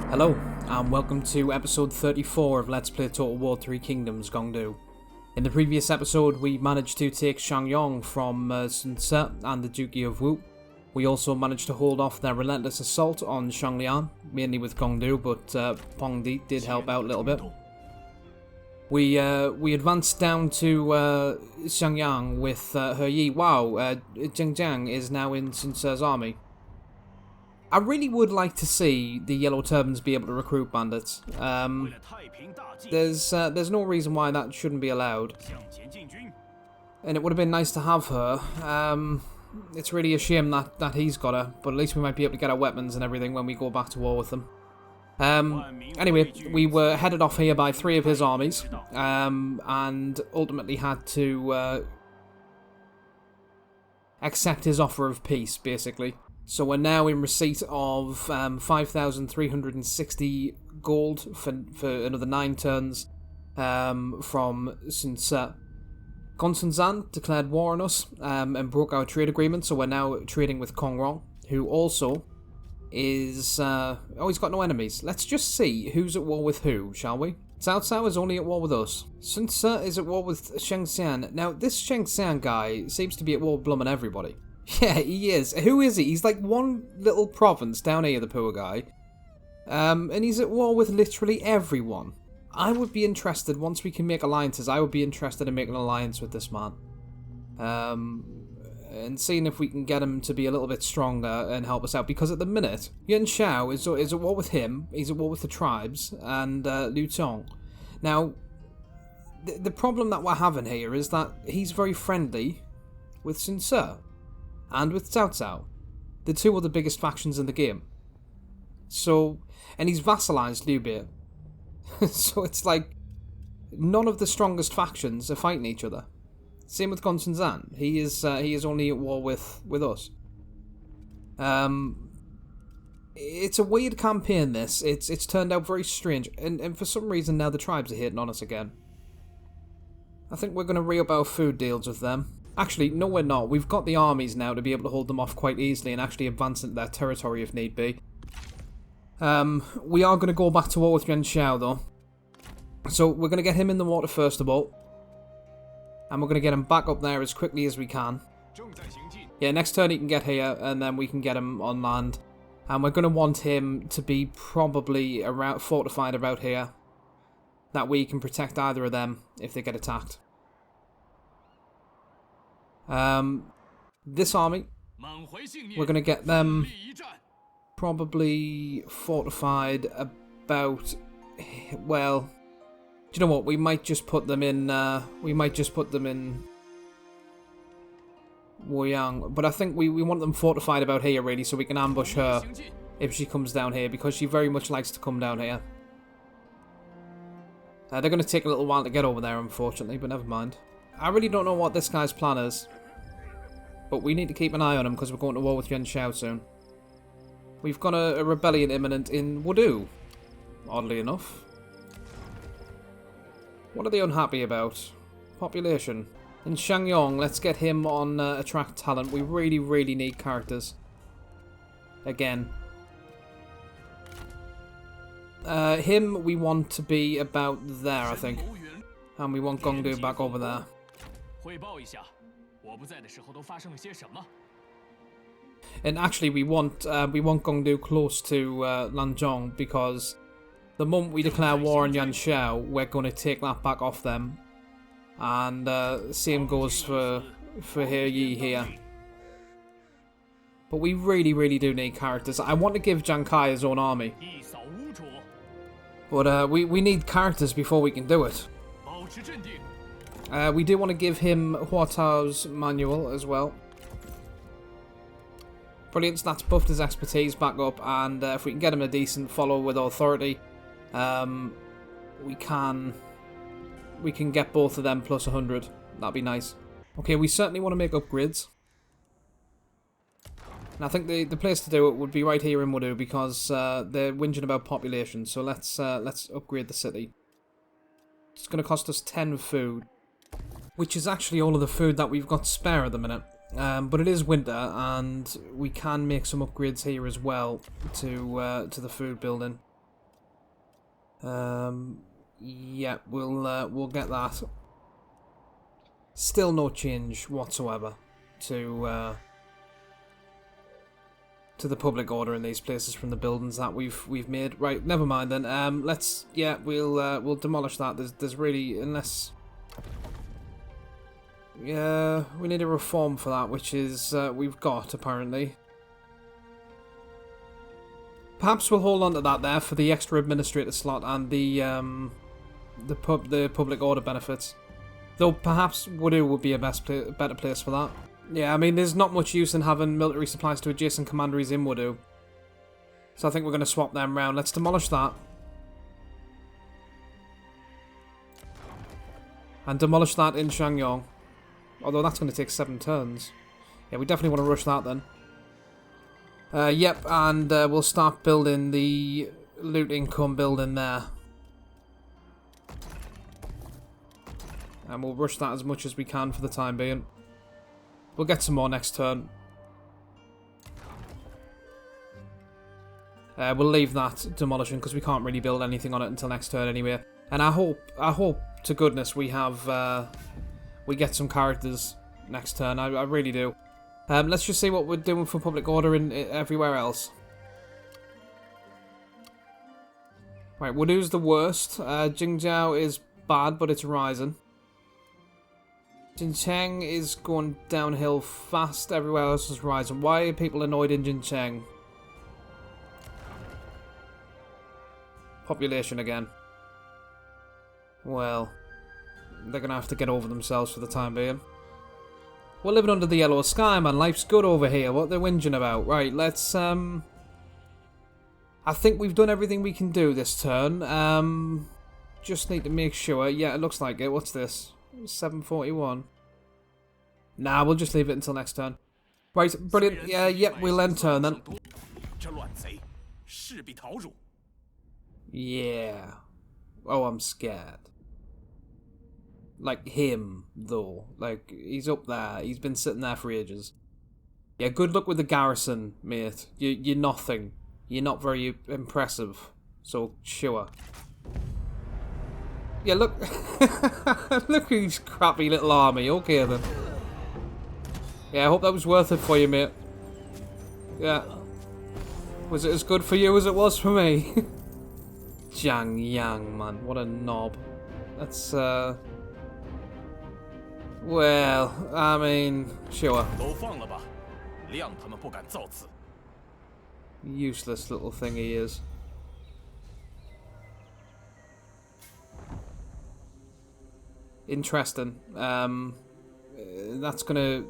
Hello, and welcome to episode 34 of Let's Play Total War 3 Kingdoms Gong. In the previous episode, we managed to take Shangyong from Sun Ce and the Duchy of Wu. We also managed to hold off their relentless assault on Shanglian, mainly with Gongdu, but Pongdi did help out a little bit. We advanced down to Xiangyang with He Yi. Wow, Jingzhao is now in Sun Ce's army. I really would like to see the Yellow Turbans be able to recruit bandits. There's no reason why that shouldn't be allowed. And it would have been nice to have her. It's really a shame that he's got her, but at least we might be able to get our weapons and everything when we go back to war with them. Anyway, we were headed off here by 3 of his armies, and ultimately had to accept his offer of peace, basically. So we're now in receipt of 5,360 gold for another 9 turns from Sun Ce. Gonsunzan declared war on us and broke our trade agreement, so we're now trading with Kongrong, who also is... he's got no enemies. Let's just see who's at war with who, shall we? Cao Cao is only at war with us. Sun Ce is at war with Shengxian. Now, this Shengxian guy seems to be at war with blooming everybody. Yeah, he is. Who is he? He's like one little province down here, the poor guy. And he's at war with literally everyone. I would be interested, once we can make alliances, I would be interested in making an alliance with this man. And seeing if we can get him to be a little bit stronger and help us out. Because at the minute, Yuan Shao is at war with him, he's at war with the tribes, and Liu Tong. Now, the problem that we're having here is that he's very friendly with Sun Ce. And with Cao Cao, the 2 are the biggest factions in the game. So, and he's vassalized Liu Bei. So it's like, none of the strongest factions are fighting each other. Same with Gonsunzan. He is only at war with us. It's a weird campaign, this. It's turned out very strange. And for some reason now the tribes are hating on us again. I think we're going to re-up our food deals with them. Actually, no we're not. We've got the armies now to be able to hold them off quite easily and actually advance into their territory if need be. We are going to go back to war with Yuan Shao though. So we're going to get him in the water first of all. And we're going to get him back up there as quickly as we can. Yeah, next turn he can get here and then we can get him on land. And we're going to want him to be probably around fortified about here. That way he can protect either of them if they get attacked. This army, we're going to get them probably fortified about, well, do you know what, we might just put them in Woyang, but I think we want them fortified about here really, so we can ambush her if she comes down here, because she very much likes to come down here. They're going to take a little while to get over there, unfortunately, but never mind. I really don't know what this guy's plan is. But we need to keep an eye on him because we're going to war with Yuan Shao soon. We've got a rebellion imminent in Wudu, oddly enough. What are they unhappy about? Population. In Shangyong, let's get him on attract talent. We really, really need characters. Again. Him we want to be about there, I think. And we want Gongdu back over there. And actually we want Gongdu close to Lanzhong, because the moment we declare war on Yuan Shao, we're going to take that back off them. And same goes for He Yi here. But we really, really do need characters. I want to give Jiang Kai his own army. But we need characters before we can do it. We do want to give him Hua Tao's manual as well. Brilliant, so that's buffed his expertise back up, and if we can get him a decent follow with authority, we can get both of them plus 100. That'd be nice. Okay, we certainly want to make upgrades. And I think the place to do it would be right here in Wudu, because they're whinging about population, so let's upgrade the city. It's going to cost us 10 food, which is actually all of the food that we've got spare at the minute. But it is winter, and we can make some upgrades here as well to the food building. Yeah, we'll get that. Still no change whatsoever to the public order in these places from the buildings that we've made. Right, never mind then. We'll demolish that. There's really, unless, yeah, we need a reform for that, which is we've got apparently. Perhaps we'll hold on to that there for the extra administrator slot and the public order benefits. Though perhaps Wudu would be a better place for that. Yeah, I mean, there's not much use in having military supplies to adjacent commanderies in Wudu. So I think we're going to swap them round. Let's demolish that. And demolish that in Shangyong. Although that's going to take 7 turns. Yeah, we definitely want to rush that then. Yep, and we'll start building the loot income building there. And we'll rush that as much as we can for the time being. We'll get some more next turn. We'll leave that demolishing because we can't really build anything on it until next turn anyway. And I hope to goodness we have we get some characters next turn. I really do. Let's just see what we're doing for public order in everywhere else. Right, Wudu's the worst. Jingzhao is bad, but it's rising. Jincheng is going downhill fast. Everywhere else is rising. Why are people annoyed in Jincheng? Population again. Well, they're going to have to get over themselves for the time being. We're living under the yellow sky, man. Life's good over here. What they're whinging about. Right, let's, I think we've done everything we can do this turn. Just need to make sure. Yeah, it looks like it. What's this? 741. Nah, we'll just leave it until next turn. Right, brilliant. Yeah, yep, we'll end turn then. Yeah. Oh, I'm scared. Like him, though. Like, he's up there. He's been sitting there for ages. Yeah, good luck with the garrison, mate. You're nothing. You're not very impressive. So, sure. Yeah, look. Look at his crappy little army. Okay, then. Yeah, I hope that was worth it for you, mate. Yeah. Was it as good for you as it was for me? Jiang Yang, man. What a knob. That's, well, I mean, sure. Useless little thing he is. Interesting. That's gonna...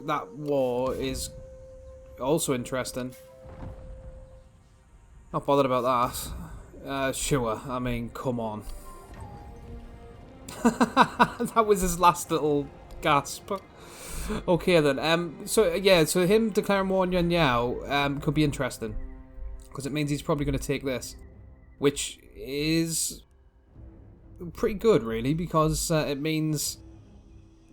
That war is also interesting. Not bothered about that. Sure. I mean, come on. That was his last little gasp. Okay then. So yeah. So him declaring war on Yuan Shao could be interesting because it means he's probably going to take this, which is pretty good, really, because it means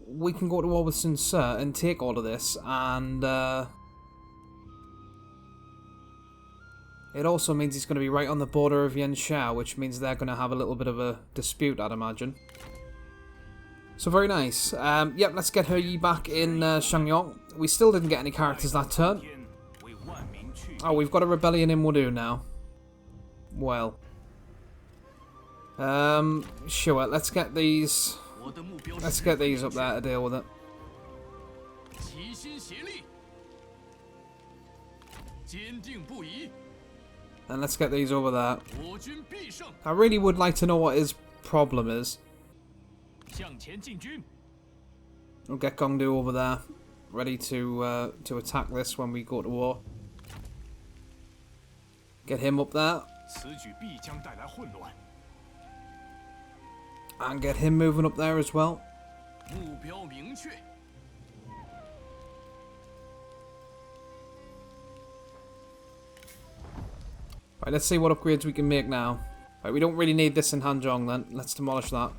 we can go to war with Sun Ce and take all of this, and it also means he's going to be right on the border of Yuan Shao, which means they're going to have a little bit of a dispute, I'd imagine. So very nice. Yep, let's get He Yi back in Shangyong. We still didn't get any characters that turn. Oh, we've got a rebellion in Wudu now. Well. Sure, let's get these... Let's get these up there to deal with it. And let's get these over there. I really would like to know what his problem is. We'll get Gongdu over there, ready to attack this when we go to war. Get him up there. And get him moving up there as well. Right, let's see what upgrades we can make now. Right, we don't really need this in Hanzhong then. Let's demolish that.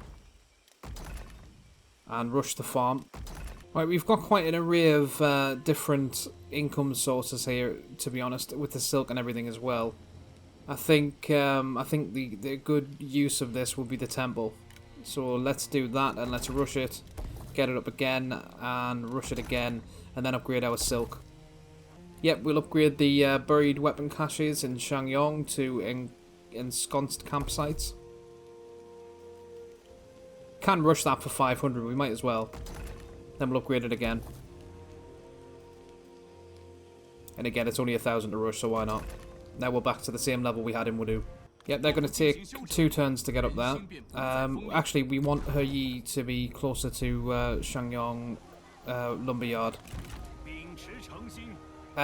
And rush the farm. Right, we've got quite an array of different income sources here, to be honest, with the silk and everything as well. I think the good use of this would be the temple. So let's do that and let's rush it, get it up again, and rush it again, and then upgrade our silk. Yep, we'll upgrade the buried weapon caches in Shangyong to ensconced campsites. Can rush that for 500, we might as well. Then we'll upgrade it again. And again, it's only 1,000 to rush, so why not? Now we're back to the same level we had in Wudu. Yep, they're going to take 2 turns to get up there. Actually, we want He Yi to be closer to Shangyong Lumberyard.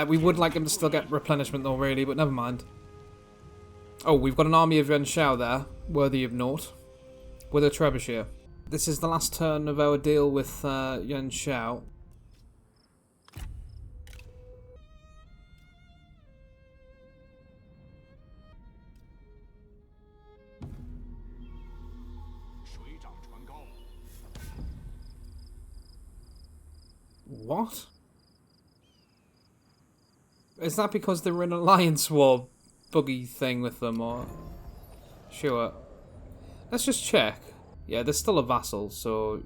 We would like him to still get replenishment though, really, but never mind. Oh, we've got an army of Yuan Shao there, worthy of note, with a trebuchet. This is the last turn of our deal with Yuan Shao. What? Is that because they were in an alliance war buggy thing with them, or...? Sure. Let's just check. Yeah, there's still a vassal, so...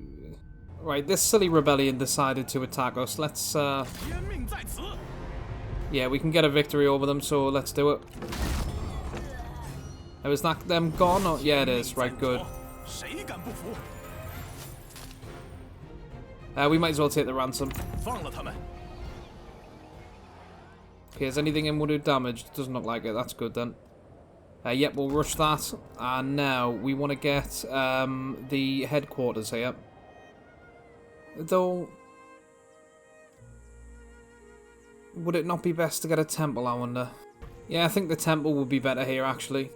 Right, this silly rebellion decided to attack us. Let's, Yeah, we can get a victory over them, so let's do it. Now, is that them gone? Or... Yeah, it is. Right, good. We might as well take the ransom. Okay, is anything in Wudu damaged? Doesn't look like it. That's good then. Yep, we'll rush that. And now we want to get the headquarters here. Though, would it not be best to get a temple, I wonder? Yeah, I think the temple would be better here, actually.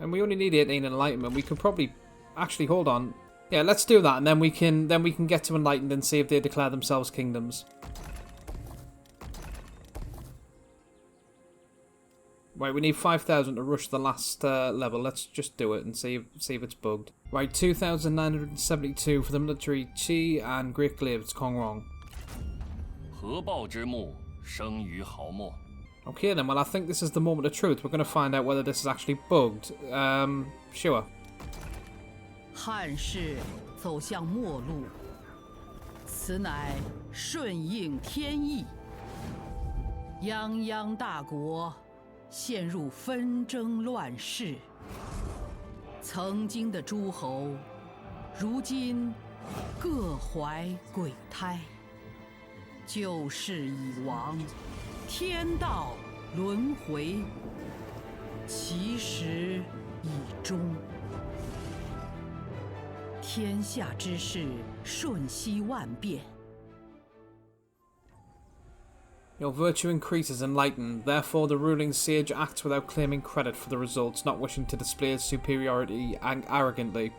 And we only need 18 enlightenment. We could probably... Actually, hold on. Yeah, let's do that, and then we can get to enlightened and see if they declare themselves kingdoms. Right, we need 5,000 to rush the last level. Let's just do it and see if it's bugged. Right, 2,972 for the military Qi and Great Glaives Kongrong. Okay then, well I think this is the moment of truth. We're going to find out whether this is actually bugged. Sure. 汉室走向末路，此乃顺应天意。泱泱大国陷入纷争乱世，曾经的诸侯，如今各怀鬼胎。旧事已亡，天道轮回，其时已终。 天下之事瞬息万变。 Your virtue increases enlightened, therefore the ruling sage acts without claiming credit for the results, not wishing to display his superiority arrogantly.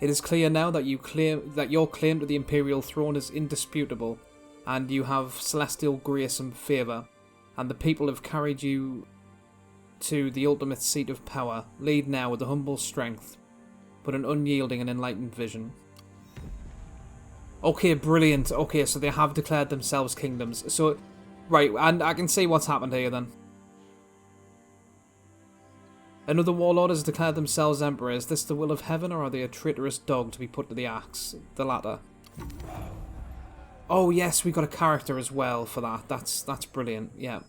It is clear now that your claim to the imperial throne is indisputable, and you have celestial grace and favour, and the people have carried you to the ultimate seat of power. Lead now with a humble strength, but an unyielding and enlightened vision. Okay, brilliant. Okay, so they have declared themselves kingdoms. So, right, and I can see what's happened here then. Another warlord has declared themselves emperor. Is this the will of heaven, or are they a traitorous dog to be put to the axe? The latter. Oh yes, we got a character as well for that. That's brilliant. Yeah.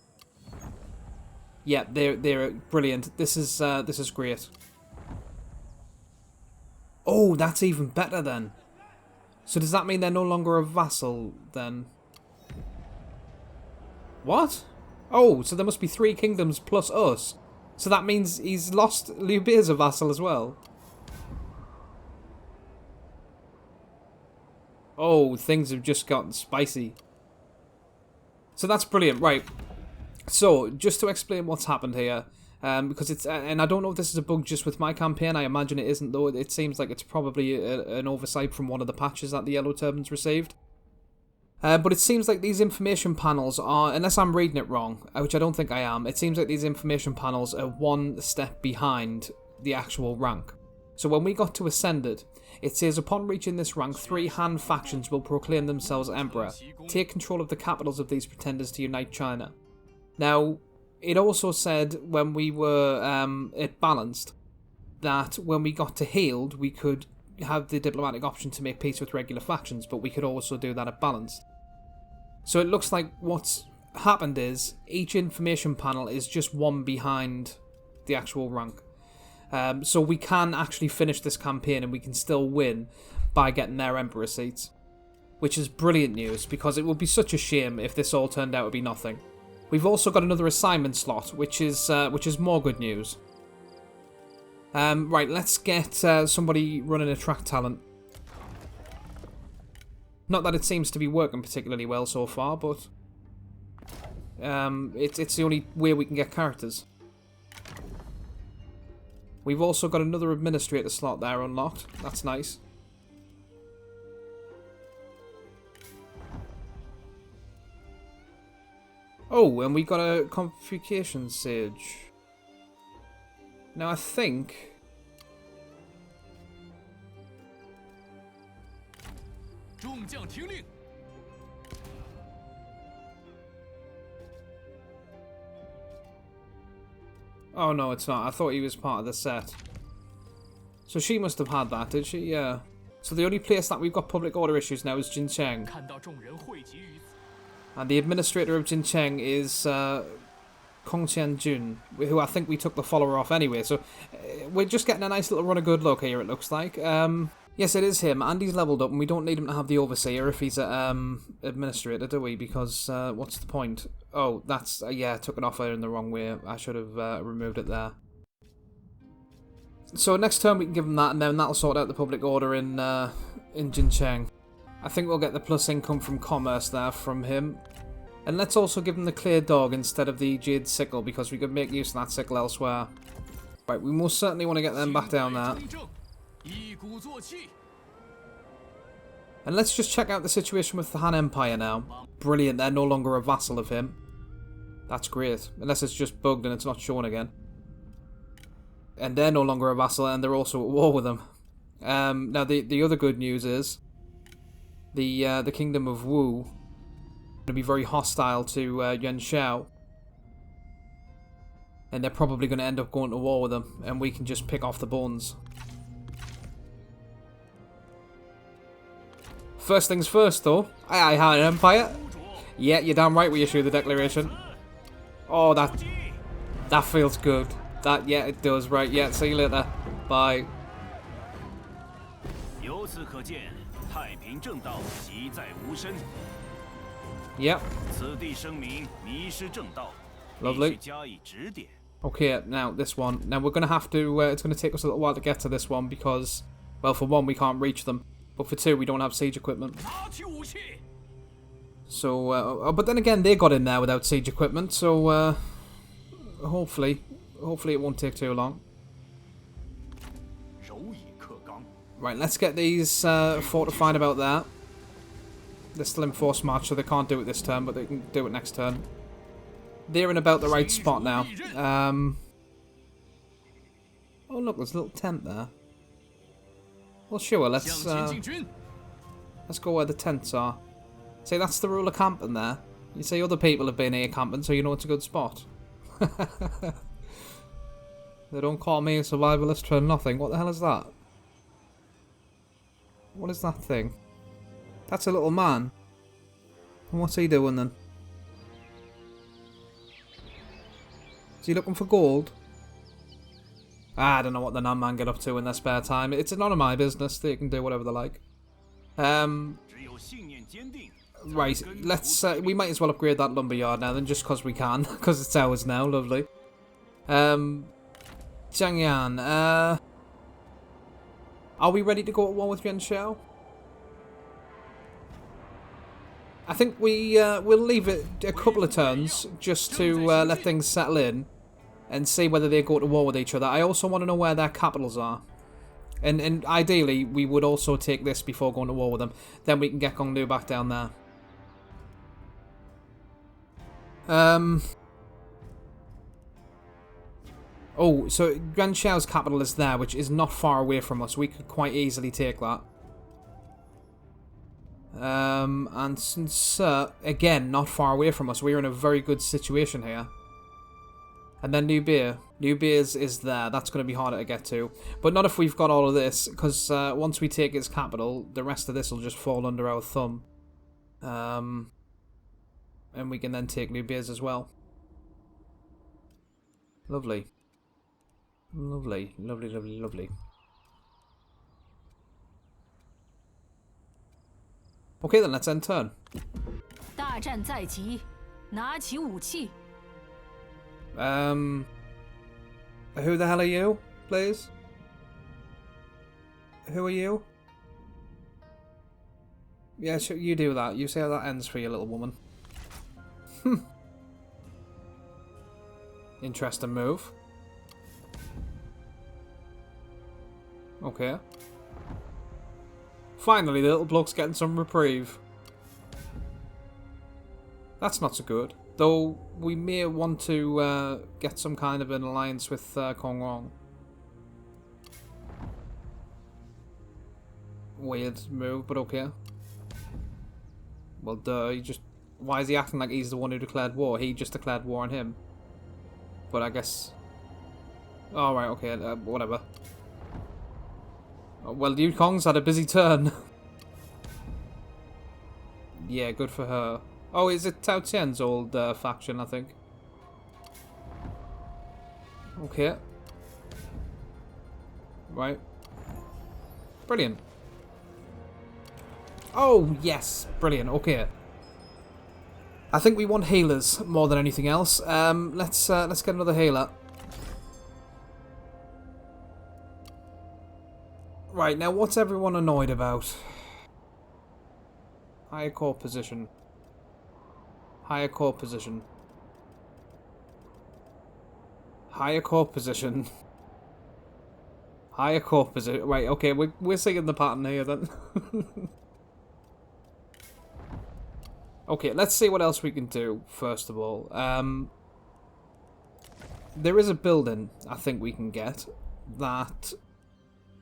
Yeah, they're brilliant. This is great. Oh, that's even better then. So does that mean they're no longer a vassal then? What? Oh, so there must be 3 kingdoms plus us. So that means he's lost Liu Bei as a vassal as well. Oh, things have just gotten spicy. So that's brilliant, right. So, just to explain what's happened here, because it's, and I don't know if this is a bug just with my campaign, I imagine it isn't though, it seems like it's probably an oversight from one of the patches that the Yellow Turbans received. But it seems like these information panels are, unless I'm reading it wrong, which I don't think I am, it seems like these information panels are one step behind the actual rank. So when we got to Ascended, it says upon reaching this rank, 3 Han factions will proclaim themselves emperor, take control of the capitals of these pretenders to unite China. Now, it also said when we were at balanced that when we got to healed, we could have the diplomatic option to make peace with regular factions, but we could also do that at balanced. So it looks like what's happened is each information panel is just one behind the actual rank. So we can actually finish this campaign and we can still win by getting their Emperor seats, which is brilliant news because it would be such a shame if this all turned out to be nothing. We've also got another assignment slot, which is more good news. Right, let's get somebody running attract talent. Not that it seems to be working particularly well so far, but it's the only way we can get characters. We've also got another administrator slot there unlocked. That's nice. Oh, and we got a Convocation Sage. Now I think... Oh no, it's not. I thought he was part of the set. So she must have had that, did she? Yeah. So the only place that we've got public order issues now is Jingzhao. And the administrator of Jingzhao is Kong Qianjun, who I think we took the follower off anyway. So we're just getting a nice little run of good luck here, it looks like. Yes, it is him. And he's leveled up, and we don't need him to have the overseer if he's an administrator, do we? Because what's the point? Oh, that's... yeah, I took it off there in the wrong way. I should have removed it there. So next turn we can give him that, and then that'll sort out the public order in Jingzhao. I think we'll get the plus income from commerce there from him. And let's also give him the clear dog instead of the jade sickle, because we could make use of that sickle elsewhere. Right, we most certainly want to get them back down there. And let's just check out the situation with the Han Empire now. Brilliant, they're no longer a vassal of him. That's great. Unless it's just bugged and it's not shown again. And they're no longer a vassal, and they're also at war with them. Now, the other good news is... The Kingdom of Wu going to be very hostile to Yuan Shao. And they're probably going to end up going to war with them, and we can just pick off the bones. First things first, though. Aye, Han Empire. Yeah, you're damn right we issue the declaration. Oh, that feels good. Yeah, it does. Right, yeah, see you later. Bye. Yep. Lovely. Okay, now this one. Now we're going to have to... it's going to take us a little while to get to this one because... Well, for one, we can't reach them. But for two, we don't have siege equipment. So, but then again, they got in there without siege equipment, so hopefully it won't take too long. Right, let's get these fortified about that. They're still in force march, so they can't do it this turn, but they can do it next turn. They're in about the right spot now. Oh look, there's a little tent there. Well, sure, let's go where the tents are. See, that's the rule of camping there. You see other people have been here camping, so you know it's a good spot. They don't call me a survivalist for nothing. What the hell is that? What is that thing? That's a little man. And what's he doing then? Is he looking for gold? I don't know what the Nan Man get up to in their spare time. It's none of my business. They can do whatever they like. Right, let's... we might as well upgrade that lumberyard now then, just because we can. Because it's ours now, lovely. Jiangyan, are we ready to go at war with Yuan Shao? I think we'll leave it a couple of turns just to let things settle in and see whether they go to war with each other. I also want to know where their capitals are. And ideally, we would also take this before going to war with them. Then we can get Gongnu back down there. Oh, so Yuan Shao's capital is there, which is not far away from us. We could quite easily take that. And since, again, not far away from us, we're in a very good situation here. And then New Beer. New Beer is there. That's going to be harder to get to. But not if we've got all of this, because once we take its capital, the rest of this will just fall under our thumb. And we can then take New Beers as well. Lovely. Lovely, lovely, lovely, lovely. Okay then, let's end turn. 大战在即，拿起武器。Who the hell are you, please? Who are you? Yeah, sure, you do that. You see how that ends for you, little woman. Interesting move. Okay. Finally, the little bloke's getting some reprieve. That's not so good. Though, we may want to get some kind of an alliance with Kong Wong. Weird move, but okay. Well, duh, he just... Why is he acting like he's the one who declared war? He just declared war on him. But I guess... Oh, right, okay, whatever. Well, Yu Kong's had a busy turn. Yeah, good for her. Oh, is it Tao Tian's old faction, I think? Okay. Right. Brilliant. Oh, yes. Brilliant. Okay. I think we want healers more than anything else. Let's get another healer. Right, now what's everyone annoyed about? Higher core position. Higher core position. Higher core position. Higher core position. Right, okay, we're singing the pattern here then. Okay, let's see what else we can do, first of all. There is a building I think we can get that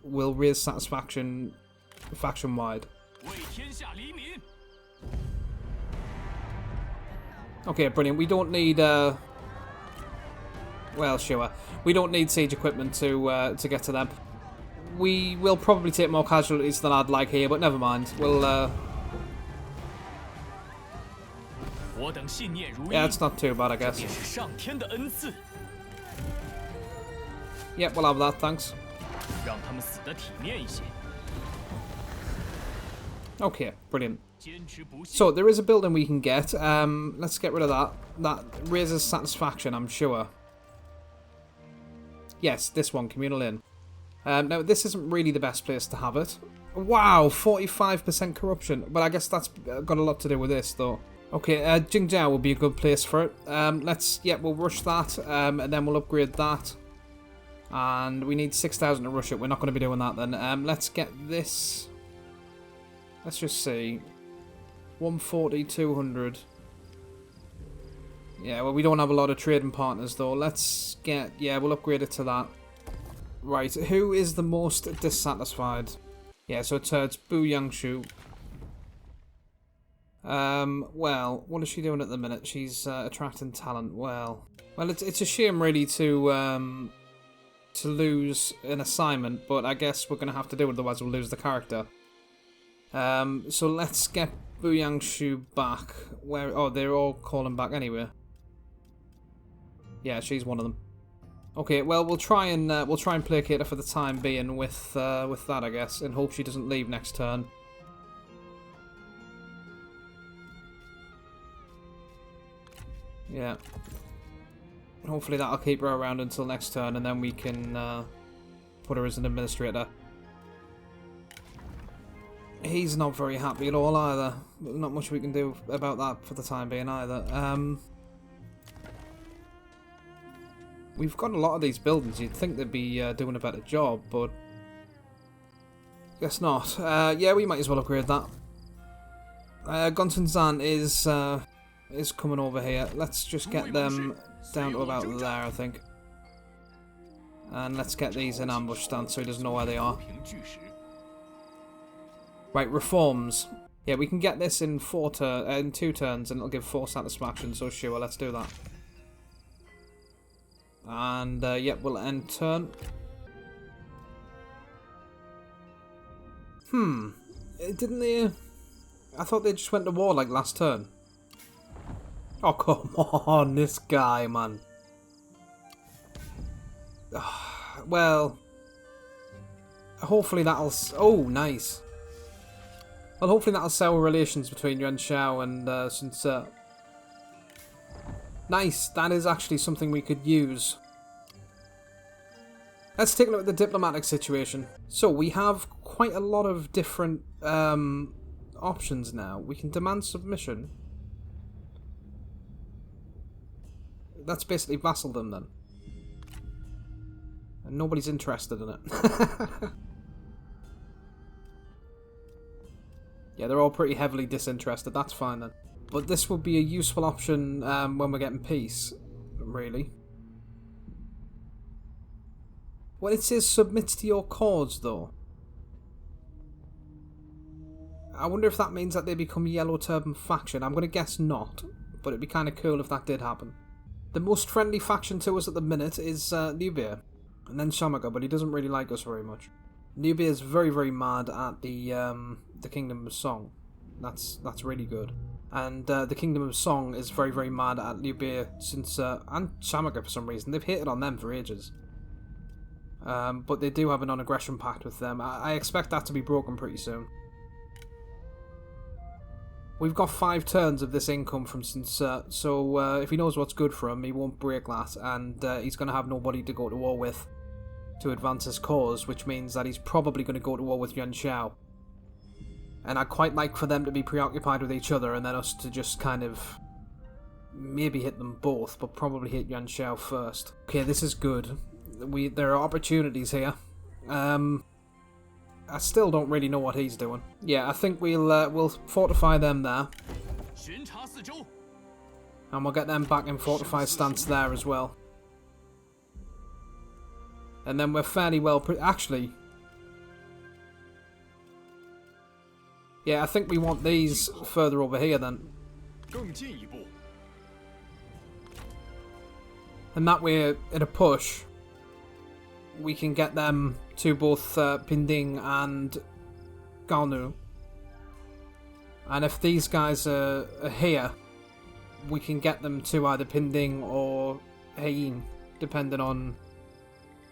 will raise satisfaction faction-wide. Okay, brilliant. We don't need, well, sure. We don't need siege equipment to get to them. We will probably take more casualties than I'd like here, but never mind. We'll, yeah, it's not too bad, I guess. Yep, we'll have that, thanks. Okay, brilliant. So, there is a building we can get. Let's get rid of that. That raises satisfaction, I'm sure. Yes, this one, Communal Inn. Now, this isn't really the best place to have it. Wow, 45% corruption. But I guess that's got a lot to do with this, though. Okay, Jingzhao will be a good place for it. We'll rush that, and then we'll upgrade that. And we need 6,000 to rush it. We're not going to be doing that then. Let's get this. Let's just see. 140, 200. Yeah, well, we don't have a lot of trading partners, though. Let's get... Yeah, we'll upgrade it to that. Right, who is the most dissatisfied? Yeah, so it's Bu Yangshu. Well, what is she doing at the minute? She's attracting talent. Well, it's a shame, really, to lose an assignment, but I guess we're going to have to do it, otherwise we'll lose the character. So let's get Bu Yangshu back. Where? Oh, they're all calling back anyway. Yeah, she's one of them. Okay, well, we'll try and placate her for the time being with that, I guess, and hope she doesn't leave next turn. Yeah. Hopefully that'll keep her around until next turn, and then we can put her as an administrator. He's not very happy at all either. Not much we can do about that for the time being either. We've got a lot of these buildings. You'd think they'd be doing a better job, but guess not. Yeah, we might as well upgrade that. Gunton Zan is coming over here. Let's just get them down to about there, I think. And let's get these in ambush stance so he doesn't know where they are. Right, reforms. Yeah, we can get this in 2 turns, and it'll give 4 satisfaction, so sure, let's do that. And, yep, we'll end turn. Didn't they... I thought they just went to war, like, last turn. Oh, come on, this guy, man. Well... Hopefully that'll... Oh, nice. Well, hopefully that'll sour relations between Yuan Shao and Sun Ce. Nice, that is actually something we could use. Let's take a look at the diplomatic situation. So, we have quite a lot of different options now. We can demand submission. That's basically vassaldom then. And nobody's interested in it. Yeah, they're all pretty heavily disinterested, that's fine then. But this would be a useful option when we're getting peace, really. Well, it says submits to your cause, though. I wonder if that means that they become Yellow Turban faction. I'm going to guess not, but it'd be kind of cool if that did happen. The most friendly faction to us at the minute is Liu Bei, and then Shamaga, but he doesn't really like us very much. Liu Bei is very, very mad at the Kingdom of Song. That's really good. And the Kingdom of Song is very, very mad at Liu Bei since and Shamaga for some reason. They've hated on them for ages. But they do have a non-aggression pact with them. I expect that to be broken pretty soon. We've got 5 turns of this income from Sun Ce, so if he knows what's good for him, he won't break that, and he's going to have nobody to go to war with to advance his cause, which means that he's probably going to go to war with Yuan Shao. And I'd quite like for them to be preoccupied with each other, and then us to just kind of maybe hit them both, but probably hit Yuan Shao first. Okay, this is good. There are opportunities here. I still don't really know what he's doing. Yeah, I think we'll fortify them there. And we'll get them back in fortified stance there as well. And then we're fairly well... Actually... Yeah, I think we want these further over here then. And that way, at a push, we can get them to both Pinding and Gaonu. And if these guys are here, we can get them to either Pinding or Heiyin, depending on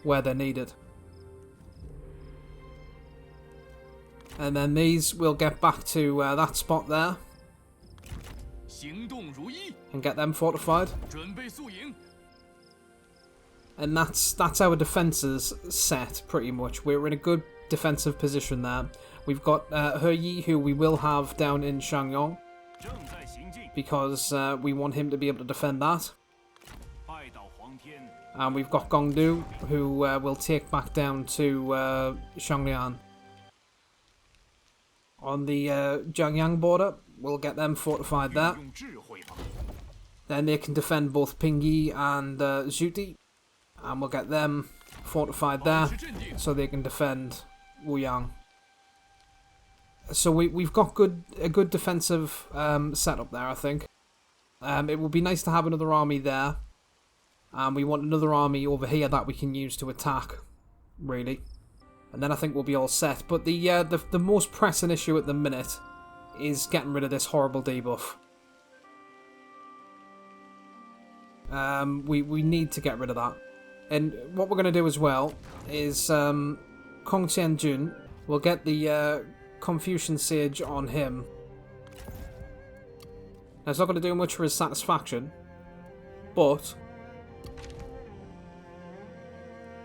where they're needed. And then these we'll get back to that spot there. And get them fortified. And that's our defences set, pretty much. We're in a good defensive position there. We've got He Yi, who we will have down in Shangyong, because we want him to be able to defend that. And we've got Gongdu, who will take back down to Shanglian. On the Jiangyang border, we'll get them fortified there. Then they can defend both Pingyi and Zhuti. And we'll get them fortified there, so they can defend Wuyang. So we've got a good defensive setup there, I think. It would be nice to have another army there. And we want another army over here that we can use to attack, really. And then I think we'll be all set. But the most pressing issue at the minute is getting rid of this horrible debuff. We need to get rid of that. And what we're going to do as well is Kong Qianjun, we'll get the Confucian Sage on him. Now, it's not going to do much for his satisfaction, but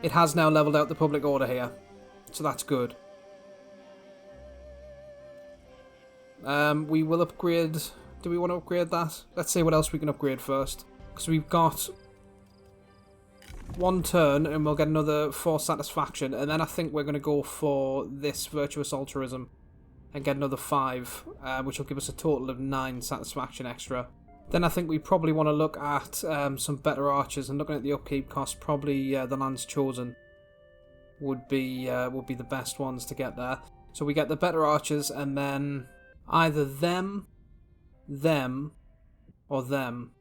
it has now leveled out the public order here, so that's good. We will upgrade... Do we want to upgrade that? Let's see what else we can upgrade first. Because we've got 1 turn and we'll get another 4 satisfaction, and then I think we're going to go for this virtuous altruism and get another 5, which will give us a total of 9 satisfaction extra. Then I think we probably want to look at some better archers, and looking at the upkeep cost, probably the Lands Chosen would be the best ones to get there. So we get the better archers, and then Either them, or them.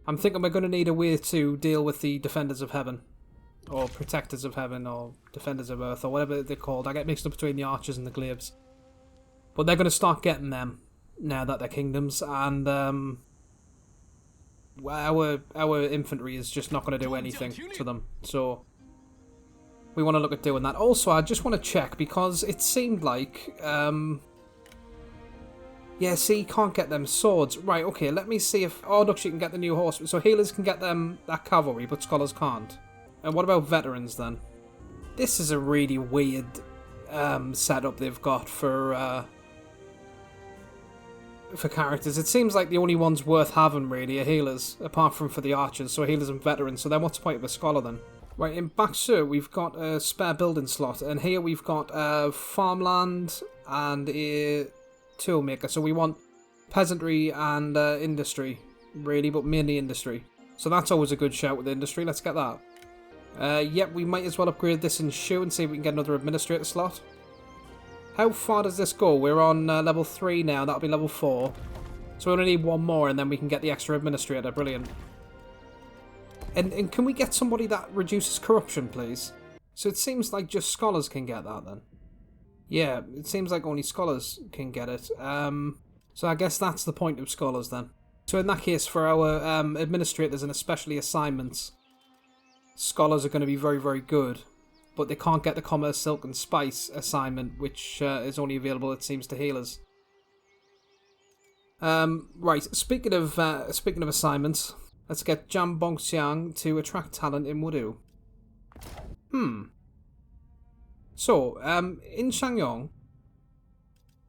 I'm thinking we're going to need a way to deal with the Defenders of Heaven. Or Protectors of Heaven, or Defenders of Earth, or whatever they're called. I get mixed up between the Archers and the Glaives. But they're going to start getting them, now that they're kingdoms, and our infantry is just not going to do anything to them. So we want to look at doing that. Also, I just want to check, because it seemed like... yeah, see, you can't get them swords. Right, okay, let me see if... Oh, look, she can get the new horse. So healers can get them that cavalry, but scholars can't. And what about veterans, then? This is a really weird setup they've got for characters. It seems like the only ones worth having, really, are healers, apart from for the archers, so healers and veterans. So then what's the point of a scholar, then? Right, in Baksu, we've got a spare building slot, and here we've got farmland and a toolmaker. So we want peasantry and industry, really, but mainly industry. So that's always a good shout with industry. Let's get that. Yep, we might as well upgrade this in Shu and see if we can get another administrator slot. How far does this go? We're on level 3 now. That'll be level 4. So we only need one more and then we can get the extra administrator. Brilliant. And can we get somebody that reduces corruption, please? So it seems like just scholars can get that then. Yeah, it seems like only scholars can get it. So I guess that's the point of scholars then. So in that case, for our administrators and especially assignments, scholars are going to be very, very good. But they can't get the Commerce, Silk and Spice assignment, which is only available, it seems, to healers. Right, speaking of assignments, let's get Jam Bongxiang to attract talent in Wudu. So, in Shangyong,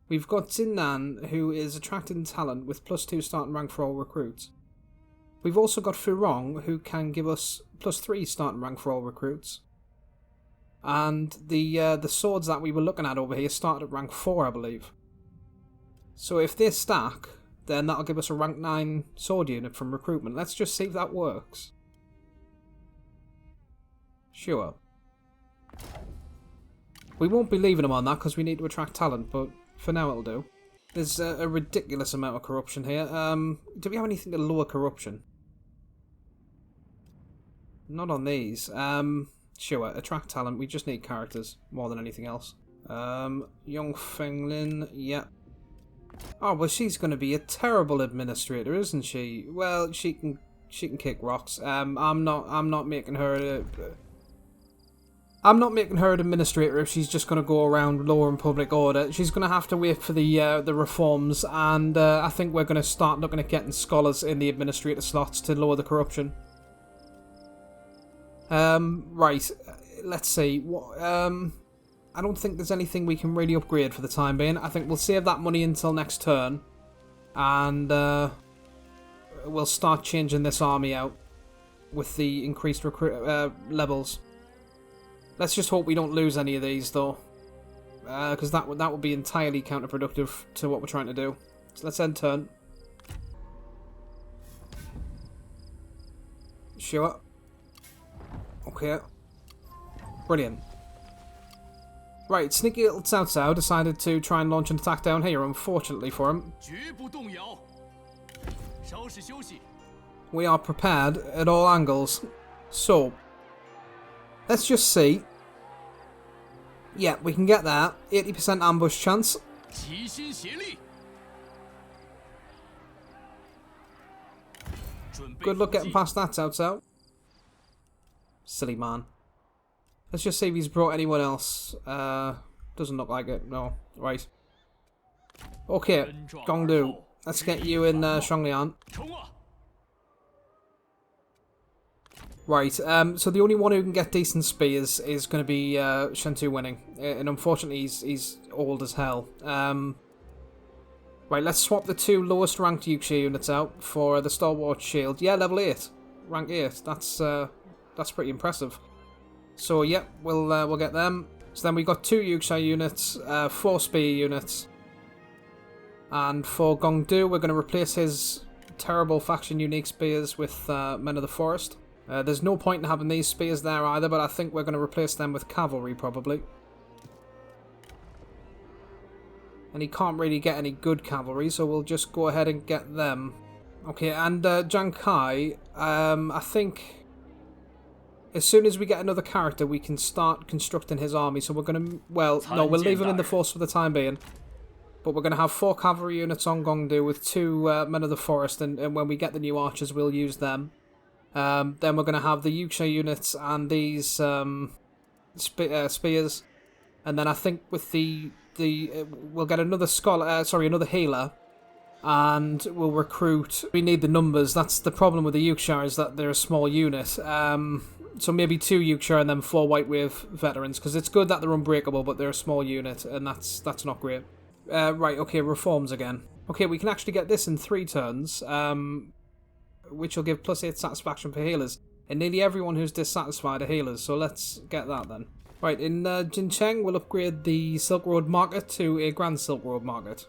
we've got Jinnan, who is attracting talent with +2 starting rank for all recruits. We've also got Furong, who can give us +3 starting rank for all recruits. And the swords that we were looking at over here started at rank 4, I believe. So if they stack, then that'll give us a rank 9 sword unit from recruitment. Let's just see if that works. Sure. We won't be leaving them on that because we need to attract talent, but for now it'll do. There's a ridiculous amount of corruption here. Do we have anything to lower corruption? Not on these. Sure, attract talent. We just need characters more than anything else. Yong Fenglin, yeah. Oh, well, she's going to be a terrible administrator, isn't she? Well, she can kick rocks. I'm not making her I'm not making her an administrator if she's just going to go around lowering public order. She's going to have to wait for the reforms, and I think we're going to start looking at getting scholars in the administrator slots to lower the corruption. Right, let's see. I don't think there's anything we can really upgrade for the time being. I think we'll save that money until next turn, and we'll start changing this army out with the increased levels. Let's just hope we don't lose any of these, though, because that would be entirely counterproductive to what we're trying to do. So let's end turn. Sure. Okay. Brilliant. Right, sneaky little Cao Cao decided to try and launch an attack down here, unfortunately for him. We are prepared at all angles. So, let's just see. Yeah, we can get that. 80% ambush chance. Good luck getting past that, Cao Cao. Silly man. Let's just see if he's brought anyone else. Doesn't look like it, no. Right. Okay, Gongdu. Let's get you in Shanglian. Right, so the only one who can get decent spears is going to be Shentu winning. And unfortunately, he's old as hell. Right, let's swap the 2 lowest ranked Yuxia units out for the Stalwart Shield. Yeah, level 8. Rank 8. That's pretty impressive. So, yep, we'll get them. So then we've got 2 Yuxia units, 4 spear units. And for Gongdu, we're going to replace his terrible faction unique spears with Men of the Forest. There's no point in having these spears there either, but I think we're going to replace them with cavalry, probably. And he can't really get any good cavalry, so we'll just go ahead and get them. Okay, and Jiang Kai, I think as soon as we get another character, we can start constructing his army. So we're going to, well, no, we'll leave him in the force for the time being. But we're going to have 4 cavalry units on Gongdu with 2 men of the forest, and when we get the new archers, we'll use them. Then we're going to have the Yuan units and these spears. And then I think with we'll get another another healer, and we'll recruit. We need the numbers. That's the problem with the Yuan is that they're a small unit. So maybe 2 Yuan and then 4 White Wave veterans, because it's good that they're unbreakable, but they're a small unit, and that's not great. Right, okay, reforms again. Okay, we can actually get this in 3 turns, which will give +8 satisfaction for healers. And nearly everyone who's dissatisfied are healers, so let's get that then. Right, in Jincheng, we'll upgrade the Silk Road Market to a Grand Silk Road Market.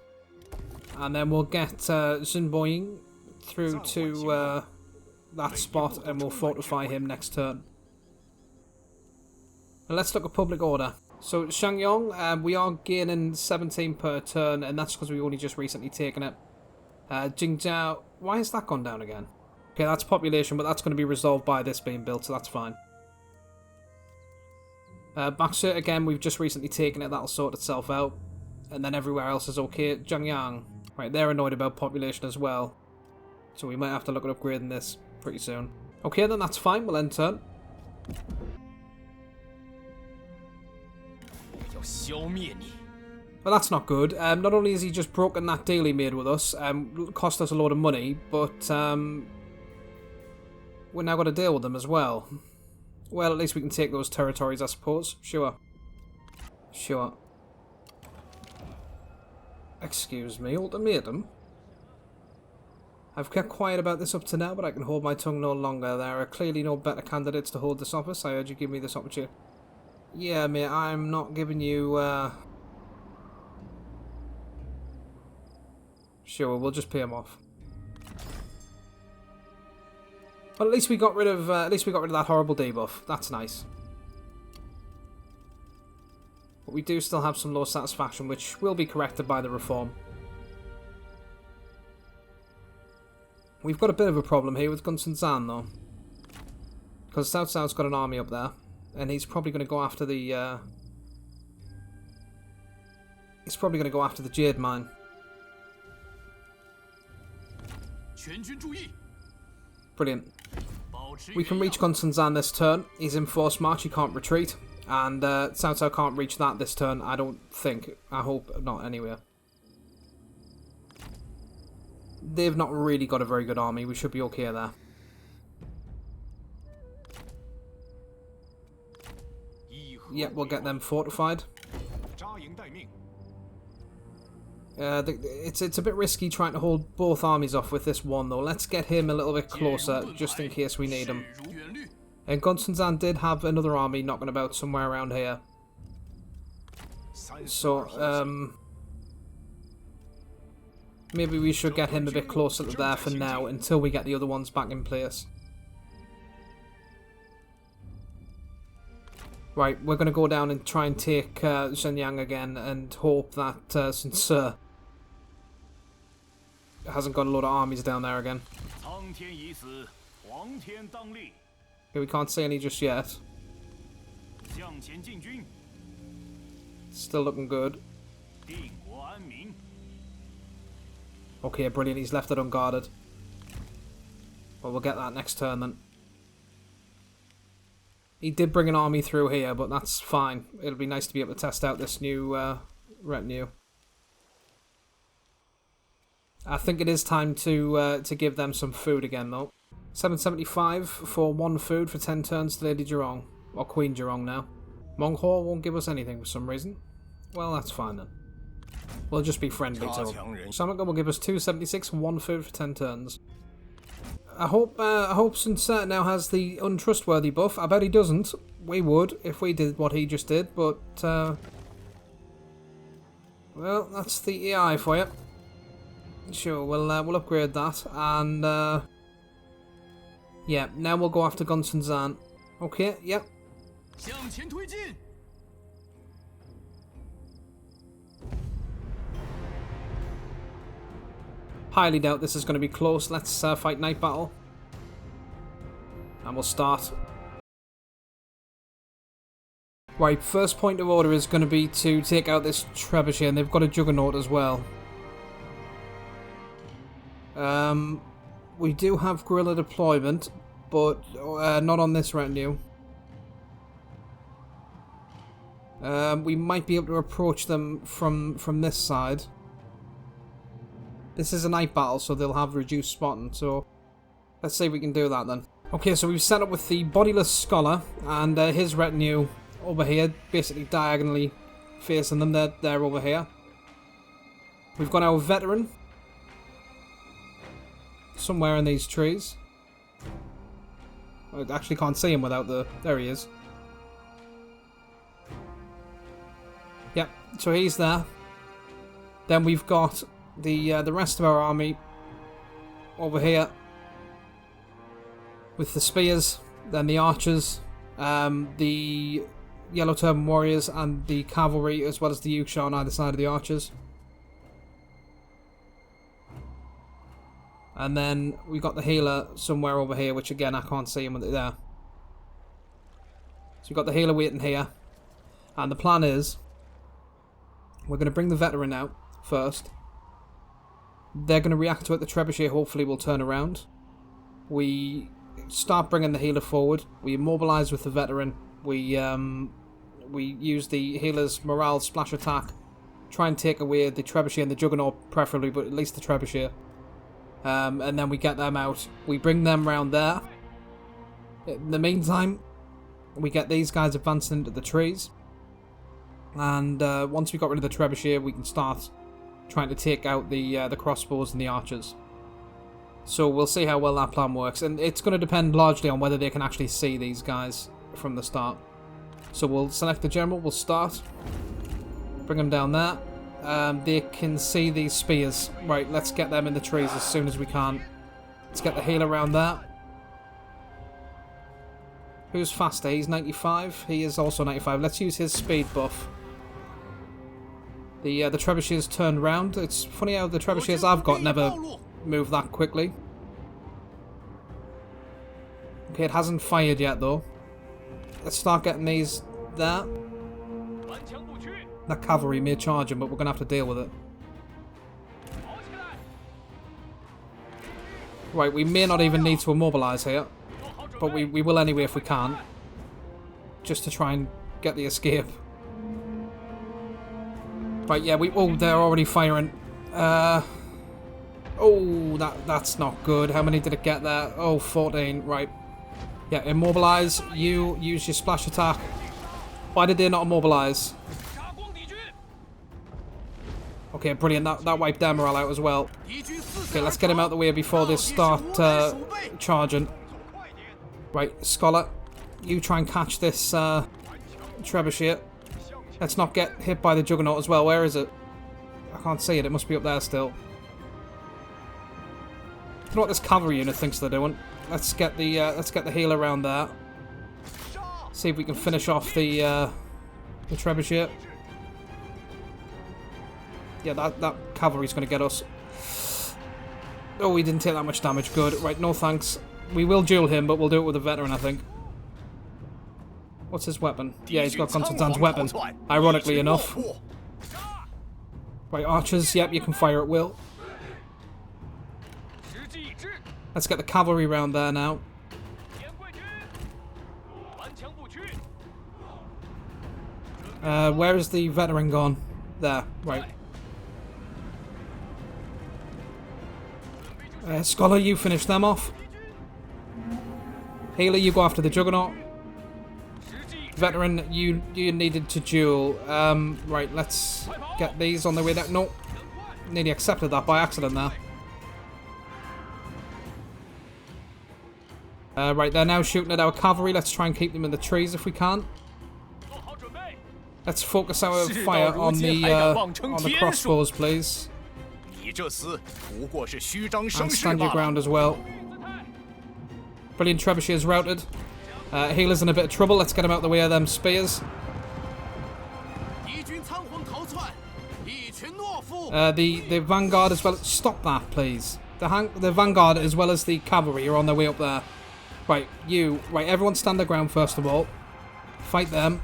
And then we'll get Xinboying through to that spot, and we'll fortify him next turn. And let's look at public order. So, Shangyong, we are gaining 17 per turn, and that's because we've only just recently taken it. Jingzhao, why has that gone down again? Okay, that's population, but that's going to be resolved by this being built, so that's fine. Baxter, again, we've just recently taken it, that'll sort itself out. And then everywhere else is okay. Zhangyang, right, they're annoyed about population as well. So we might have to look at upgrading this pretty soon. Okay, then that's fine, we'll end turn. Well, that's not good. Not only has he just broken that deal he made with us, cost us a load of money, but we're now got to deal with them as well. Well, at least we can take those territories, I suppose. Sure. Sure. Excuse me, ultimatum? I've kept quiet about this up to now, but I can hold my tongue no longer. There are clearly no better candidates to hold this office. I urge you give me this opportunity. Yeah, mate, I'm not giving you, Sure, we'll just pay him off. Well, at least we got rid of that horrible debuff. That's nice. But we do still have some low satisfaction, which will be corrected by the reform. We've got a bit of a problem here with Gunsun Zan, though, because South South's got an army up there, and he's probably going to go after the. He's probably going to go after the Jade Mine. Brilliant. We can reach Gunsun Zan this turn. He's in forced march, he can't retreat. And Cao Cao can't reach that this turn, I don't think. I hope not, anyway. They've not really got a very good army. We should be okay there. Yep, we'll get them fortified. It's a bit risky trying to hold both armies off with this one, though. Let's get him a little bit closer, just in case we need him. And Gunsun Zan did have another army knocking about somewhere around here. So, maybe we should get him a bit closer to there for now, until we get the other ones back in place. Right, we're going to go down and try and take Shenyang again, and hope that Sun Ce hasn't got a lot of armies down there again. Okay, we can't see any just yet. Still looking good. Okay, brilliant, he's left it unguarded. Well, we'll get that next turn then. He did bring an army through here, but that's fine. It'll be nice to be able to test out this new retinue. I think it is time to give them some food again, though. 775 for 1 food for 10 turns to Lady Zhurong. Or Queen Zhurong now. Monghor won't give us anything for some reason. Well, that's fine then. We'll just be friendly to him. Samaka will give us 276 and 1 food for 10 turns. I hope Sun Ce now has the untrustworthy buff. I bet he doesn't. We would if we did what he just did, but well, that's the AI for you. Sure, we'll upgrade that, and yeah, now we'll go after Gunsun Zan. Okay, yep. Highly doubt this is going to be close. Let's fight night battle. And we'll start. Right, first point of order is going to be to take out this trebuchet, and they've got a juggernaut as well. We do have guerrilla deployment, but not on this retinue. We might be able to approach them from this side. This is a night battle, so they'll have reduced spotting, so let's see if we can do that then. Okay, so we've set up with the bodiless scholar and his retinue over here, basically diagonally facing them. They're over here. We've got our veteran somewhere in these trees. I actually can't see him without the... There he is. Yep, so he's there. Then we've got the rest of our army over here with the spears, then the archers, the yellow turban warriors, and the cavalry, as well as the Yuan Shao on either side of the archers. And then we got the healer somewhere over here, which again I can't see him with it there. So we've got the healer waiting here, and the plan is we're going to bring the veteran out first. They're going to react to it. The trebuchet hopefully will turn around. We start bringing the healer forward. We immobilize with the veteran. We use the healer's morale splash attack. Try and take away the trebuchet and the juggernaut preferably, but at least the trebuchet. And then we get them out. We bring them round there. In the meantime, we get these guys advancing into the trees. And once we got rid of the trebuchet, we can start trying to take out the crossbows and the archers. So we'll see how well that plan works, and it's going to depend largely on whether they can actually see these guys from the start. So we'll select the general, we'll start, bring them down there. They can see these spears. Right, let's get them in the trees as soon as we can. Let's get the healer around there. Who's faster? He's 95. He is also 95. Let's use his speed buff. The trebuchets turned round. It's funny how the trebuchets I've got never move that quickly. Okay, it hasn't fired yet though. Let's start getting these there. That cavalry may charge him, but we're going to have to deal with it. Right, we may not even need to immobilize here, but we will anyway if we can. Just to try and get the escape. Right, yeah, oh, they're already firing. Oh, that's not good. How many did it get there? Oh, 14, right. Yeah, immobilize. You use your splash attack. Why did they not immobilize? Okay, brilliant. That wiped their morale out as well. Okay, let's get him out of the way before they start charging. Right, Scholar, you try and catch this trebuchet. Let's not get hit by the juggernaut as well. Where is it? I can't see it. It must be up there still. I don't know what this cavalry unit thinks they're doing. Let's get the healer around there. See if we can finish off the trebuchet. Yeah, that cavalry's going to get us. Oh, we didn't take that much damage. Good. Right, no thanks. We will duel him, but we'll do it with a veteran, I think. What's his weapon? Yeah, he's got Constantine's weapon. Ironically enough. Right, archers. Yep, you can fire at will. Let's get the cavalry round there now. Where is the veteran gone? There. Right. Scholar, you finish them off. Healer, you go after the juggernaut. Veteran, you needed to duel. Right, let's get these on their way down. No, nearly accepted that by accident there. Right, they're now shooting at our cavalry. Let's try and keep them in the trees if we can. Let's focus our fire on the crossbows, please. And stand your ground as well. Brilliant, trebuchet is routed. Healer's in a bit of trouble. Let's get him out of the way of them spears. The vanguard as well. Stop that, please. The vanguard as well as the cavalry are on their way up there. Right, right, everyone stand their ground first of all. Fight them.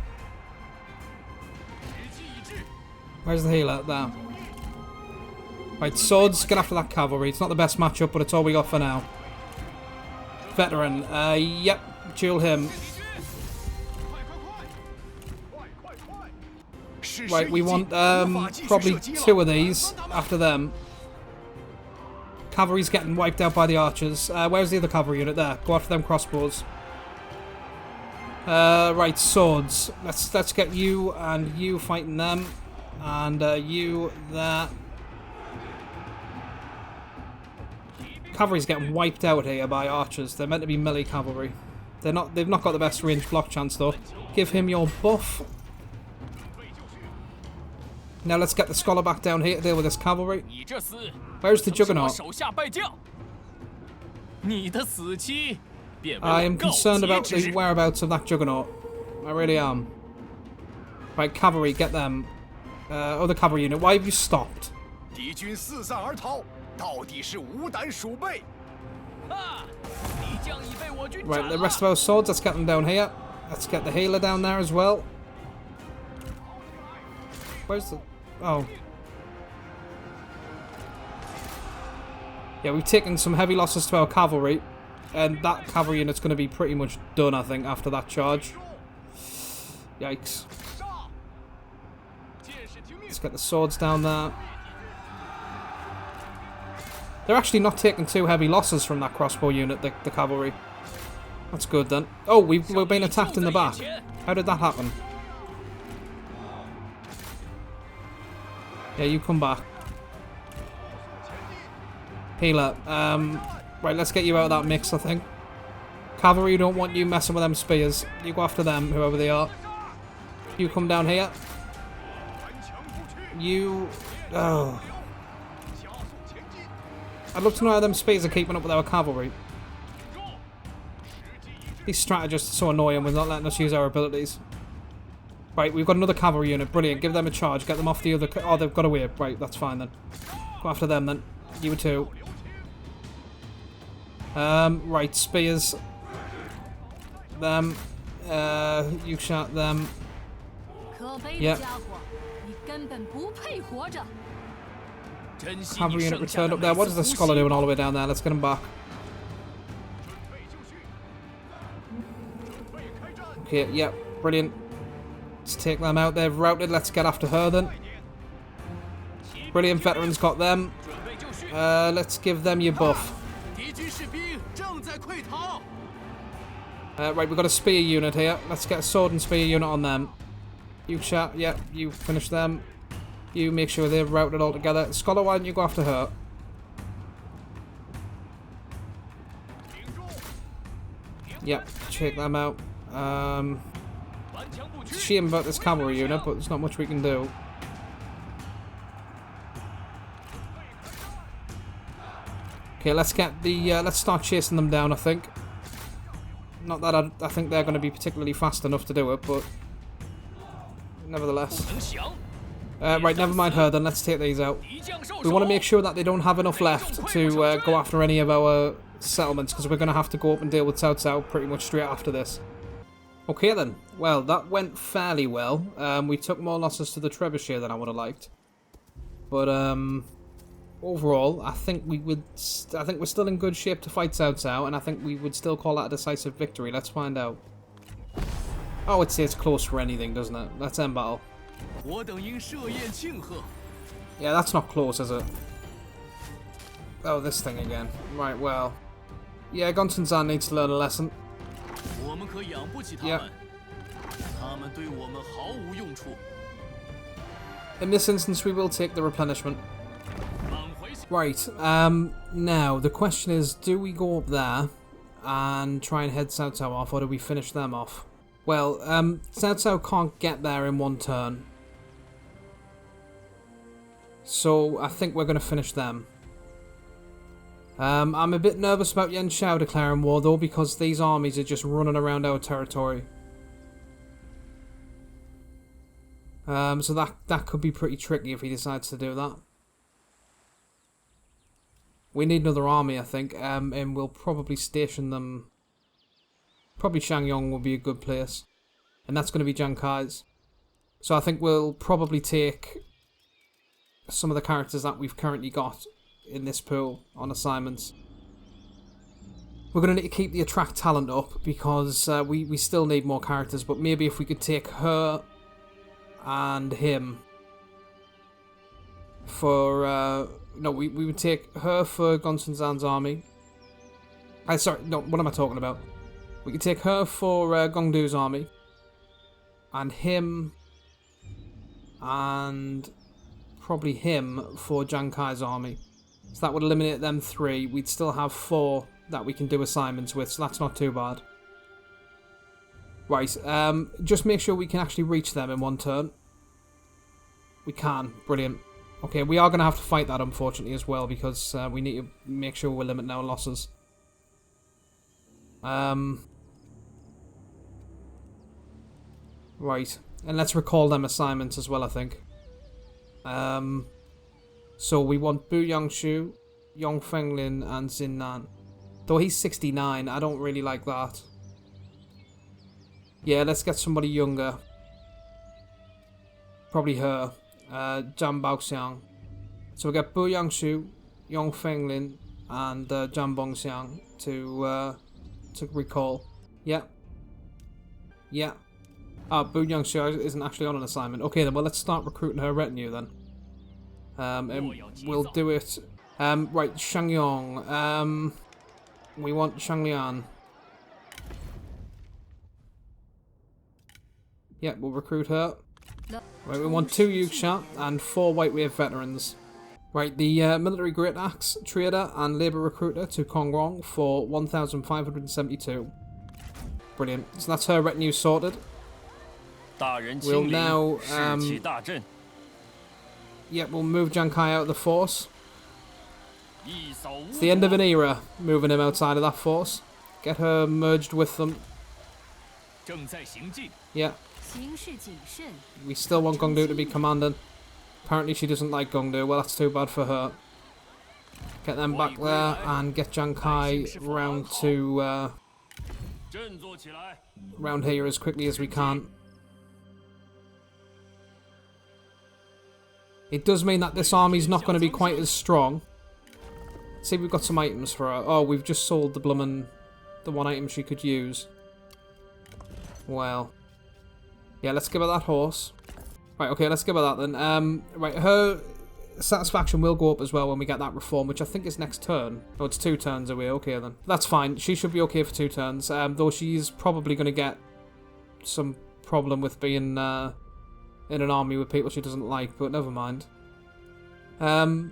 Where's the healer? There. Right, swords, get after that cavalry. It's not the best matchup, but it's all we got for now. Veteran, yep, duel him. Right, we want probably 2 of these after them. Cavalry's getting wiped out by the archers. Where's the other cavalry unit? There. Go after them crossbows. Right, swords. Let's get you and you fighting them. And you there. Cavalry's getting wiped out here by archers. They're meant to be melee cavalry. They've not got the best range block chance though. Give him your buff. Now let's get the scholar back down here to deal with this cavalry. Where's the Juggernaut? I am concerned about the whereabouts of that Juggernaut. I really am. Right, cavalry, get them. Other cavalry unit, why have you stopped? Right, the rest of our swords, let's get them down here. Let's get the healer down there as well. Where's the... Oh. Yeah, we've taken some heavy losses to our cavalry. And that cavalry unit's going to be pretty much done, I think, after that charge. Yikes. Let's get the swords down there. They're actually not taking 2 heavy losses from that crossbow unit, the cavalry. That's good then. Oh, we're being attacked in the back. How did that happen? Yeah, you come back. Healer. Right, let's get you out of that mix, I think. Cavalry, don't want you messing with them spears. You go after them, whoever they are. You come down here. You... Oh. I'd love to know how them spears are keeping up with our cavalry. These strategists are so annoying with not letting us use our abilities. Right, we've got another cavalry unit. Brilliant. Give them a charge. Get them off the other... Oh, they've got away. Right, that's fine then. Go after them then. You too. Right, spears. Them. You shot them. Yep. Cavalry unit returned up there. What is the scholar doing all the way down there? Let's get him back. Okay, yep. Brilliant. Let's take them out. They've routed. Let's get after her then. Brilliant. Veterans got them. Let's give them your buff. Right, we've got a spear unit here. Let's get a sword and spear unit on them. You chat. Yep, you finish them. You make sure they're routed all together. Scholar, why don't you go after her? Yep, check them out. It's a shame about this cavalry unit, but there's not much we can do. Okay, let's get the let's start chasing them down, I think. Not that I think they're going to be particularly fast enough to do it, but nevertheless. Right, never mind her then, let's take these out. We want to make sure that they don't have enough left to go after any of our settlements, because we're going to have to go up and deal with Cao Cao pretty much straight after this. Okay then, well, that went fairly well. We took more losses to the trebuchet than I would have liked. But, overall, I think we're still in good shape to fight Cao Cao, and I think we would still call that a decisive victory. Let's find out. Oh, it says close for anything, doesn't it? Let's end battle. Yeah, that's not close, is it? Oh, this thing again. Right, well. Yeah, Gonsun Zan needs to learn a lesson. Yeah. In this instance, we will take the replenishment. Right, now, the question is, do we go up there and try and head Cao Cao off, or do we finish them off? Well, Cao Cao can't get there in one turn. So, I think we're going to finish them. I'm a bit nervous about Yuan Shao declaring war, though, because these armies are just running around our territory. So that could be pretty tricky if he decides to do that. We need another army, I think, and we'll probably station them. Probably Shangyong will be a good place, and that's going to be Jiang Kai's. So I think we'll probably take some of the characters that we've currently got in this pool on assignments. We're going to need to keep the attract talent up because we still need more characters, but maybe if we could take her and him for... no, we would take her for Gonsun Zan's army. Sorry, no, what am I talking about? We could take her for Gongdu's army, and him, and probably him for Jiang Kai's army. So that would eliminate them 3. We'd still have 4 that we can do assignments with, so that's not too bad. Right, just make sure we can actually reach them in one turn. We can, brilliant. Okay, we are going to have to fight that, unfortunately, as well, because we need to make sure we're limiting our losses. Right, and let's recall them assignments as well, I think. So we want Bu Yangshu, Yong Fenglin, and Zinnan. Though he's 69, I don't really like that. Yeah, let's get somebody younger. Probably her. Zhang Baoxiang. So we get Bu Yangshu, Yong Fenglin, and Zhang Bongxiang to recall. Yeah. Yeah. Bu Yangshu isn't actually on an assignment. Okay then, well let's start recruiting her retinue then. And we'll do it. Right, Shangyong. We want Shanglian. Yeah, we'll recruit her. Right, we want 2 Yuxia and 4 White Wave veterans. Right, the military great axe trader and labour recruiter to Kongrong for 1,572. Brilliant. So that's her retinue sorted. We'll now yeah, we'll move Jiang Kai out of the force. It's the end of an era, moving him outside of that force. Get her merged with them. Yeah. We still want Gongdu to be commanding. Apparently she doesn't like Gongdu. Well, that's too bad for her. Get them back there and get Jiang Kai round to round here as quickly as we can. It does mean that this army's not going to be quite as strong. Let's see if we've got some items for her. Oh, we've just sold the one item she could use. Well. Yeah, let's give her that horse. Right, okay, let's give her that then. Right, her satisfaction will go up as well when we get that reform, which I think is next turn. Oh, it's 2 turns away. Okay, then. That's fine. She should be okay for 2 turns. Though she's probably going to get some problem with being in an army with people she doesn't like, but never mind. We're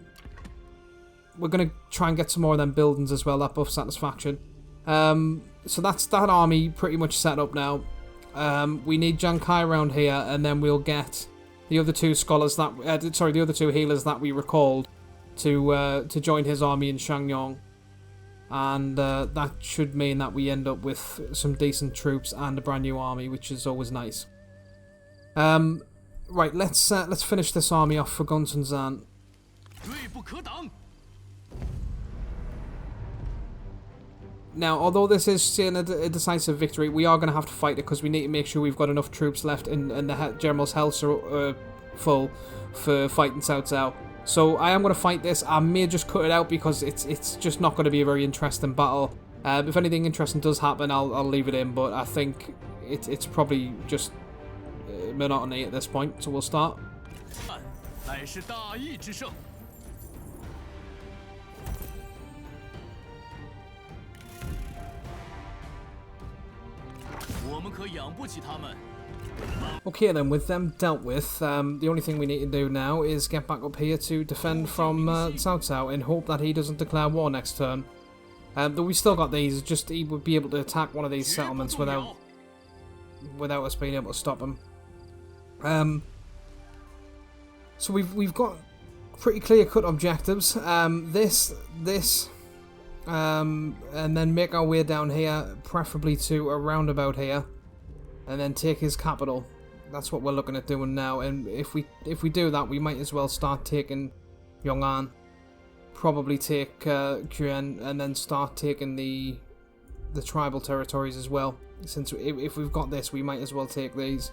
going to try and get some more of them buildings as well, that buff satisfaction. So that's that army pretty much set up now. We need Jiang Kai around here, and then we'll get the other 2 scholars that the other 2 healers that we recalled to join his army in Shangyong, and that should mean that we end up with some decent troops and a brand new army, which is always nice. Right, let's finish this army off for Gonsun Zan. Now, although this is seeing a decisive victory, we are going to have to fight it because we need to make sure we've got enough troops left and the General's health full for fighting Cao Cao. So I am going to fight this. I may just cut it out because it's just not going to be a very interesting battle. If anything interesting does happen, I'll leave it in, but I think it's probably just monotony at this point, so we'll start. Okay then, with them dealt with, the only thing we need to do now is get back up here to defend from Cao Cao and hope that he doesn't declare war next turn. Though we've still got these, just he would be able to attack one of these settlements without us being able to stop him. So we've got pretty clear-cut objectives. This, and then make our way down here, preferably to a roundabout here, and then take his capital, That's what we're looking at doing now, and if we do that, we might as well start taking Yong'an, probably take Quyen, and then start taking the tribal territories as well. Since if we've got this, we might as well take these.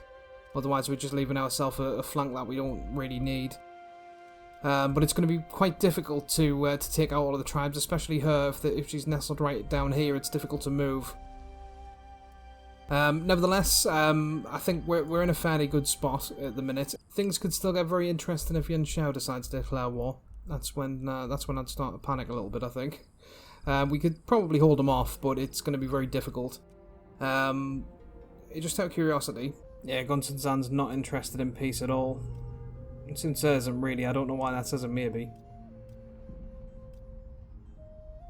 Otherwise, we're just leaving ourselves a flank that we don't really need. But it's going to be quite difficult to take out all of the tribes, especially her. If she's nestled right down here, it's difficult to move. Nevertheless, I think we're in a fairly good spot at the minute. Things could still get very interesting if Yuan Shao decides to declare war. That's when I'd start to panic a little bit, I think. We could probably hold them off, but it's going to be very difficult. Just out of curiosity, yeah, Gunsun Zan's not interested in peace at all. Since isn't really, I don't know why that says a maybe.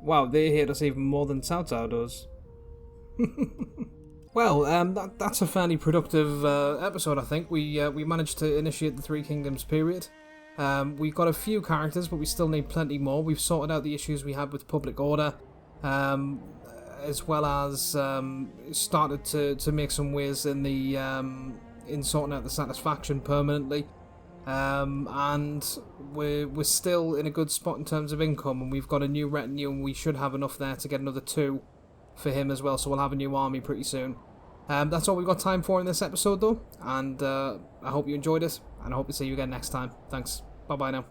Wow, they hate us even more than Cao Cao does. Well, that's a fairly productive episode, I think. We managed to initiate the Three Kingdoms period. We've got a few characters, but we still need plenty more. We've sorted out the issues we had with public order, as well as started to make some ways in the in sorting out the satisfaction permanently. And we're still in a good spot in terms of income, and we've got a new retinue, and we should have enough there to get another 2 for him as well, so we'll have a new army pretty soon. That's all we've got time for in this episode though, and I hope you enjoyed it, and I hope to see you again next time. Thanks, bye bye now.